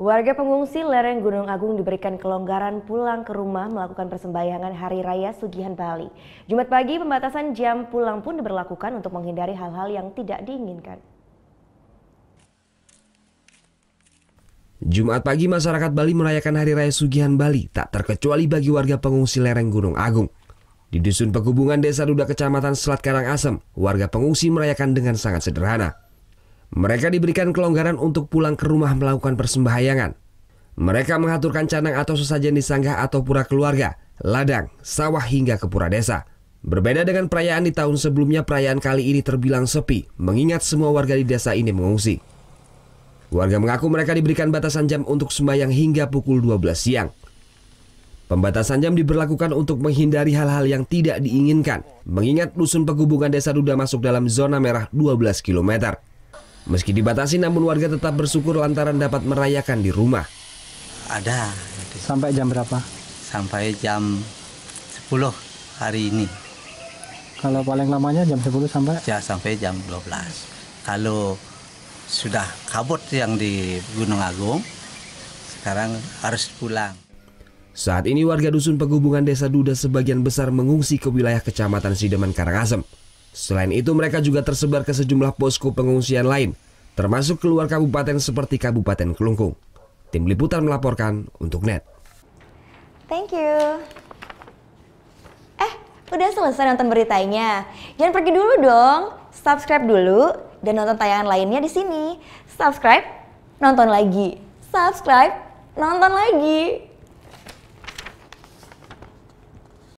Warga pengungsi lereng Gunung Agung diberikan kelonggaran pulang ke rumah melakukan persembahyangan Hari Raya Sugihan Bali. Jumat pagi pembatasan jam pulang pun diberlakukan untuk menghindari hal-hal yang tidak diinginkan. Jumat pagi masyarakat Bali merayakan Hari Raya Sugihan Bali, tak terkecuali bagi warga pengungsi lereng Gunung Agung. Di Dusun Pegubungan Desa Duda Kecamatan Selat Karangasem, warga pengungsi merayakan dengan sangat sederhana. Mereka diberikan kelonggaran untuk pulang ke rumah melakukan persembahyangan. Mereka mengaturkan canang atau sesajen di sanggah atau pura keluarga, ladang, sawah hingga ke pura desa. Berbeda dengan perayaan di tahun sebelumnya, perayaan kali ini terbilang sepi, mengingat semua warga di desa ini mengungsi. Warga mengaku mereka diberikan batasan jam untuk sembahyang hingga pukul 12 siang. Pembatasan jam diberlakukan untuk menghindari hal-hal yang tidak diinginkan, mengingat Dusun Pegubungan Desa Duda masuk dalam zona merah 12 km. Meski dibatasi, namun warga tetap bersyukur lantaran dapat merayakan di rumah. Ada. Sampai jam berapa? Sampai jam 10 hari ini. Kalau paling lamanya jam 10 sampai? Ya, sampai jam 12. Kalau sudah kabut yang di Gunung Agung, sekarang harus pulang. Saat ini warga Dusun Pegubungan Desa Duda sebagian besar mengungsi ke wilayah Kecamatan Sideman Karangasem. Selain itu, mereka juga tersebar ke sejumlah posko pengungsian lain, termasuk keluar kabupaten seperti Kabupaten Kelungkung. Tim Liputan melaporkan untuk NET. Thank you. Udah selesai nonton beritanya? Jangan pergi dulu dong. Subscribe dulu dan nonton tayangan lainnya di sini. Subscribe, nonton lagi. Subscribe, nonton lagi.